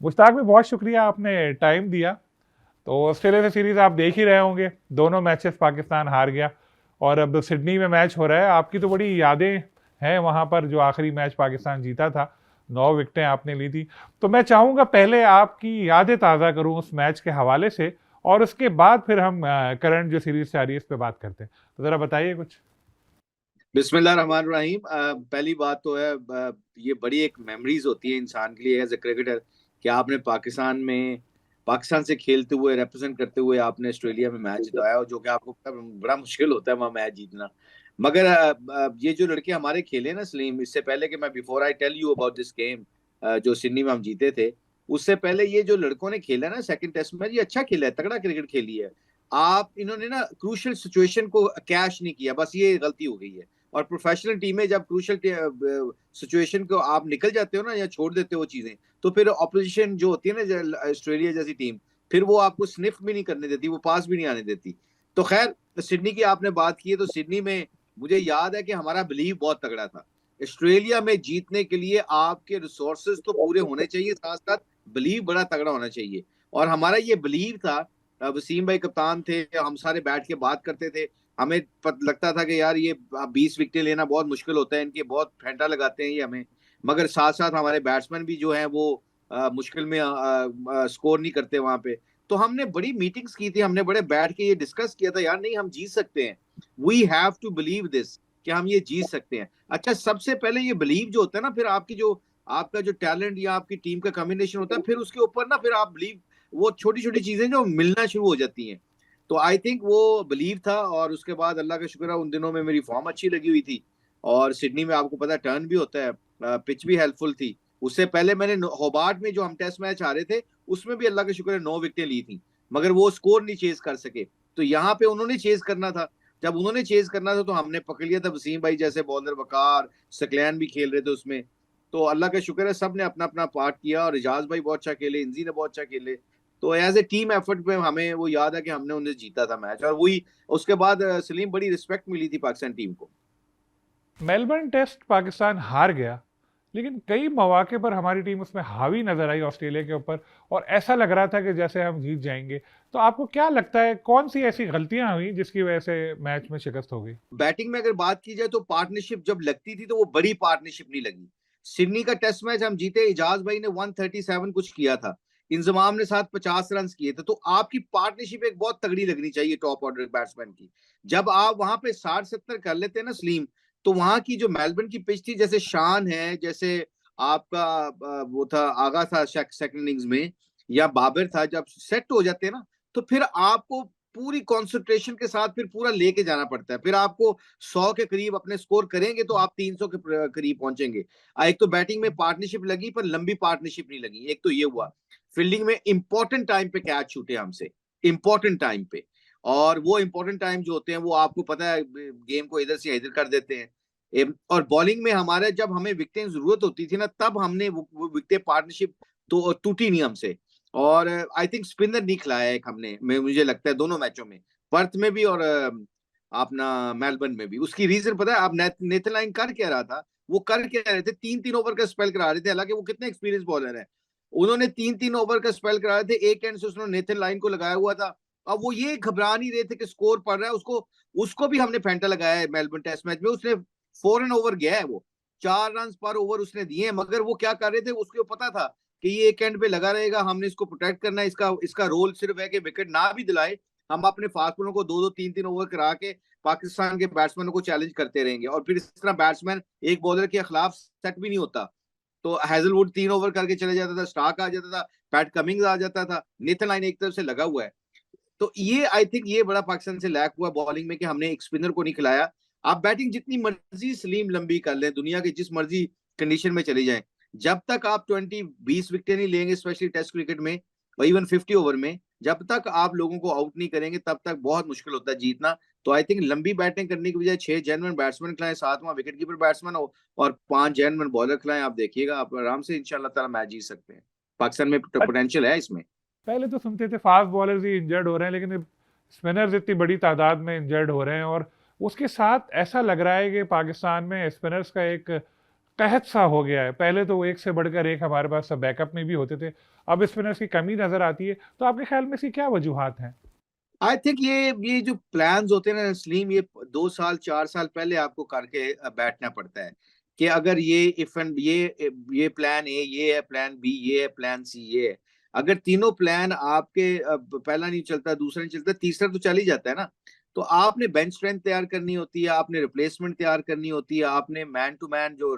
मुश्ताक भाई, बहुत शुक्रिया आपने टाइम दिया। तो ऑस्ट्रेलिया से सीरीज आप देख ही रहे होंगे, दोनों मैचेस पाकिस्तान हार गया। और अब सिडनी में मैच हो रहा है। आपकी तो बड़ी यादें हैं वहां पर, जो आखिरी मैच पाकिस्तान जीता था, 9 विकेटें आपने ली थी। तो मैं चाहूंगा पहले आपकी यादें ताज़ा करूं उस मैच के हवाले से, और उसके बाद फिर हम करंट जो सीरीज से आ रही है इस पे बात करते हैं। तो जरा बताइए कुछ। बिस्मिल्लाह रहमान रहीम। पहली बात तो है, ये बड़ी एक मेमोरीज होती है इंसान के लिए एज ए क्रिकेटर कि आपने पाकिस्तान से खेलते हुए, रिप्रेजेंट करते हुए आपने ऑस्ट्रेलिया में मैच जिताया, और जो कि आपको बड़ा मुश्किल होता है वहाँ मैच जीतना। मगर ये जो लड़के हमारे खेले ना सलीम, इससे पहले कि मैं before I tell you about this game जो सिडनी में हम जीते थे, उससे पहले ये जो लड़कों ने खेला ना सेकंड टेस्ट में, ये अच्छा खेला है, तगड़ा क्रिकेट खेली है। आप इन्होंने ना क्रूशियल सिचुएशन को कैश नहीं किया, बस ये गलती हो गई है। और प्रोफेशनल टीम में जब क्रूशल सिचुएशन को आप निकल जाते हो ना, या छोड़ देते हो चीजें, तो फिर ऑपोजिशन जो होती है ना, ऑस्ट्रेलिया जैसी टीम, फिर वो आपको स्निफ भी नहीं करने देती, वो पास भी नहीं आने देती। तो खैर, सिडनी की आपने बात की है, तो सिडनी में मुझे याद है कि हमारा बिलीव बहुत तगड़ा था। ऑस्ट्रेलिया में जीतने के लिए आपके रिसोर्सेज तो पूरे होने चाहिए, साथ साथ बिलीव बड़ा तगड़ा होना चाहिए। और हमारा ये बिलीव था। वसीम भाई कप्तान थे, हम सारे बैठ के बात करते थे। हमें लगता था कि यार ये 20 विकेट लेना बहुत मुश्किल होता है, इनके बहुत फेंटा लगाते हैं ये हमें। मगर साथ साथ हमारे बैट्समैन भी जो है वो मुश्किल में स्कोर नहीं करते वहां पे। तो हमने बड़ी मीटिंग्स की थी, हमने बड़े बैठ के ये डिस्कस किया था, यार नहीं हम जीत सकते हैं। We have to believe this, कि हम ये जीत सकते हैं। अच्छा, सबसे पहले ये बिलीव जो होता है ना, फिर आपका जो टैलेंट या आपकी टीम का कॉम्बिनेशन होता है, फिर उसके ऊपर ना फिर आप बिलीव, वो छोटी छोटी चीजें जो मिलना शुरू हो जाती हैं। तो आई थिंक वो बिलीव था, और उसके बाद अल्लाह का शुक्र है उन दिनों में मेरी फॉर्म अच्छी लगी हुई थी। और सिडनी में आपको पता है टर्न भी होता है, पिच भी हेल्पफुल थी। उससे पहले मैंने होबार्ट में जो हम टेस्ट मैच हारे थे, उसमें भी अल्लाह का शुक्र है 9 विकेटें ली थी। मगर वो स्कोर नहीं चेज कर सके। तो यहाँ पे उन्होंने चेज करना था। जब उन्होंने चेज करना था तो हमने पकड़ लिया था, वसीम भाई जैसे बॉलर, वकार, सकलैन भी खेल रहे थे उसमें। तो अल्लाह का शुक्र है सब ने अपना अपना पार्ट किया, और एजाज भाई बहुत अच्छा खेले, इंजी ने बहुत अच्छा खेले। तो एज ए टीम एफर्ट में हमें वो याद है कि हमने उन्हें जीता था मैच, और वही उसके बाद सलीम बड़ी रिस्पेक्ट मिली थी पाकिस्तान टीम को। मेलबर्न टेस्ट पाकिस्तान हार गया, लेकिन कई मौके पर हमारी टीम उसमें हावी नजर आई ऑस्ट्रेलिया के ऊपर, और ऐसा लग रहा था कि जैसे हम जीत जाएंगे। तो आपको क्या लगता है, कौन सी ऐसी गलतियां हुई जिसकी वजह से मैच में शिकस्त हो गई? बैटिंग में अगर बात की जाए तो पार्टनरशिप जब लगती थी तो वो बड़ी पार्टनरशिप नहीं लगी। सिडनी का टेस्ट मैच हम जीते, एजाज भाई ने 137 कुछ किया था, इंजमाम ने साथ 50 रन किए थे। तो आपकी पार्टनरशिप एक बहुत तगड़ी लगनी चाहिए टॉप ऑर्डर बैट्समैन की। जब आप वहां पे 60-70 कर लेते हैं ना सलीम, तो वहां की जो मेलबर्न की पिच थी, जैसे शान है, जैसे आपका वो था आगा था सेकंड इनिंग्स में, या बाबर था, जब सेट हो जाते हैं ना, तो फिर आपको पूरी कंसंट्रेशन के साथ फिर पूरा लेके जाना पड़ता है। फिर आपको 100 के करीब अपने स्कोर करेंगे तो आप 300 के करीब पहुंचेंगे। एक तो बैटिंग में पार्टनरशिप लगी, पर लंबी पार्टनरशिप नहीं लगी, एक तो ये हुआ। फील्डिंग में इंपॉर्टेंट टाइम पे कैच छूटे हमसे, इंपॉर्टेंट टाइम पे। और वो इंपॉर्टेंट टाइम जो होते हैं वो आपको पता है गेम को इधर से इधर कर देते हैं। और बॉलिंग में हमारे जब हमें विकेटें जरूरत होती थी ना, तब हमने वो विकेट पार्टनरशिप तो टूटी नहीं हमसे। और आई थिंक स्पिनर नहीं खिलाया एक हमने, मुझे लगता है दोनों मैचों में, पर्थ में भी और अपना मेलबर्न में भी। उसकी रीजन पता है, आप नेथन लाइन कर क्या रहा था, वो कर क्या रहे थे, 3-3 ओवर का स्पेल करा रहे थे, हालांकि वो कितने एक्सपीरियंस बॉलर है। उन्होंने 3-3 ओवर का स्पेल करा रहे थे, एक एंड से उसने नेथन लाइन को लगाया हुआ था। अब वो ये घबरा नहीं रहे थे कि स्कोर पड़ रहा है उसको। उसको भी हमने फेंटा लगाया है मेलबर्न टेस्ट मैच में, उसने 4 रन ओवर गया है वो, 4 रन पर ओवर उसने दिए हैं। मगर वो क्या कर रहे थे, उसको पता था कि ये एक एंड पे लगा रहेगा, हमने इसको प्रोटेक्ट करना है, इसका इसका रोल सिर्फ है कि विकेट ना भी दिलाए, हम अपने फास्ट बॉलरों को 2-2 3-3 ओवर करा के पाकिस्तान के बैट्समैनों को चैलेंज करते रहेंगे। और फिर इस तरह बैट्समैन एक बॉलर के खिलाफ सेट भी नहीं होता। तो हैजलवुड 3 ओवर करके चले जाता था, स्टार्क आ जाता था, पैट कमिंग्स आ जाता था, नेथन लाइन एक तरफ से लगा हुआ है। तो ये आई थिंक ये बड़ा पाकिस्तान से लैक हुआ बॉलिंग में, कि हमने एक स्पिनर को नहीं खिलाया। आप बैटिंग जितनी मर्जी सलीम लंबी कर लें, दुनिया के जिस मर्जी कंडीशन में चली जाएं, जब तक आप 20-20 विकेट नहीं लेंगे, स्पेशली टेस्ट क्रिकेट में, और इवन 50 ओवर में, जब तक आप लोगों को आउट नहीं करेंगे, तब तक बहुत मुश्किल होता है जीतना। तो आई थिंक लंबी बैटिंग करने की बजाय 6 जेन्युइन बैट्समैन खिलाएं, 7वां विकेट कीपर बैट्समैन हो, और 5 जेन्युइन बॉलर खिलाएं। आप देखिएगा, आप आराम से इंशाल्लाह ताला मैच जीत सकते हैं। पाकिस्तान में पोटेंशियल है इसमें। पहले तो सुनते थे फास्ट बॉलर्स ही इंजर्ड हो रहे हैं, लेकिन अब स्पिनर्स इतनी बड़ी तादाद में इंजर्ड हो रहे हैं, और उसके साथ ऐसा लग रहा है कि पाकिस्तान में स्पिनर्स का एक कहत सा हो गया है। पहले तो वो एक से बढ़कर एक हमारे पास सब बैकअप में भी होते थे, अब स्पिनर्स की कमी नजर आती है। तो आपके ख्याल में इसकी क्या वजूहात हैं? आई थिंक ये जो प्लान्स होते हैं ना नस्लीम, ये 2 साल 4 साल पहले आपको करके बैठना पड़ता है कि अगर ये इफ एंड ये प्लान ए, ये है प्लान बी, ये है प्लान सी, ये है। अगर तीनों प्लान आपके पहला नहीं चलता, दूसरा नहीं चलता, तीसरा तो चल ही जाता है ना। तो आपने बेंच स्ट्रेंथ तैयार करनी होती है, आपने रिप्लेसमेंट तैयार करनी होती है, आपने मैन टू मैन जो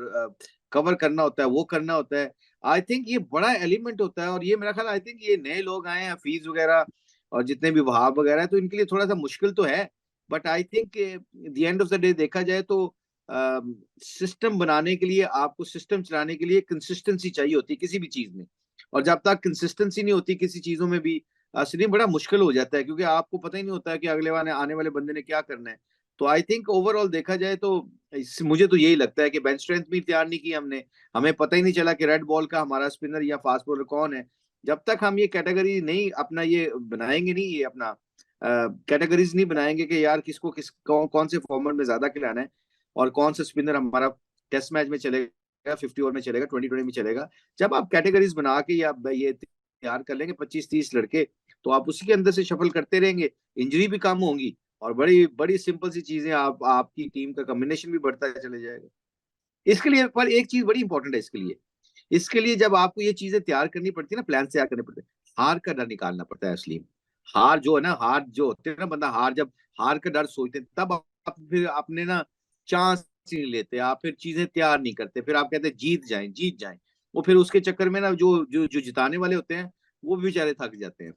कवर करना होता है वो करना होता है। आई थिंक ये बड़ा एलिमेंट होता है, और ये मेरा ख्याल, आई थिंक ये नए लोग आए हैं, हफीज वगैरह और जितने भी वहाब वगैरह है, तो इनके लिए थोड़ा सा मुश्किल तो है। But I think the end of the day देखा जाए तो सिस्टम बनाने के लिए, आपको सिस्टम चलाने के लिए कंसिस्टेंसी चाहिए होती है किसी भी चीज में। और जब तक कंसिस्टेंसी नहीं होती किसी चीजों में भी, स्लिम बड़ा मुश्किल हो जाता है, क्योंकि आपको पता ही नहीं होता है कि अगले वाले आने वाले बंदे ने क्या करना है। तो आई थिंक ओवरऑल देखा जाए तो मुझे तो यही लगता है कि बेंच स्ट्रेंथ भी तैयार नहीं की हमने। हमें पता ही नहीं चला कि रेड बॉल का हमारा स्पिनर या फास्ट बॉलर कौन है। जब तक हम ये कैटेगरी नहीं अपना ये बनाएंगे नहीं, ये अपना कैटेगरीज नहीं बनाएंगे कि यार किसको कौन से फॉर्मेट में ज्यादा खिलाना है, और कौन सा स्पिनर हमारा टेस्ट मैच में चलेगा, 50 ओवर में चलेगा, 2020 में चलेगा। जब आप कैटेगरीज बना के या ये तैयार कर लेंगे 25-30 लड़के, तो आप उसी के अंदर से शफल करते रहेंगे, इंजरी भी कम होंगी, और बड़ी बड़ी सिंपल सी चीजें, आपकी टीम का कॉम्बिनेशन भी बढ़ता चले जाएगा। इसके लिए पर एक चीज बड़ी इंपॉर्टेंट है इसके लिए जब आपको ये चीजें तैयार करनी पड़ती है ना, प्लान तैयार करने पड़ते हैं, हार का डर निकालना पड़ता है असली में। हार जो है ना, हार जो होते हैं ना, बंदा जब हार का डर सोचते हैं, तब आप फिर अपने ना चांस नहीं लेते, आप फिर चीजें तैयार नहीं करते, फिर आप कहते हैं जीत जाएं जीत जाएं। वो फिर उसके चक्कर में ना जो जो जो जिताने वाले होते हैं वो भी बेचारे थक जाते हैं।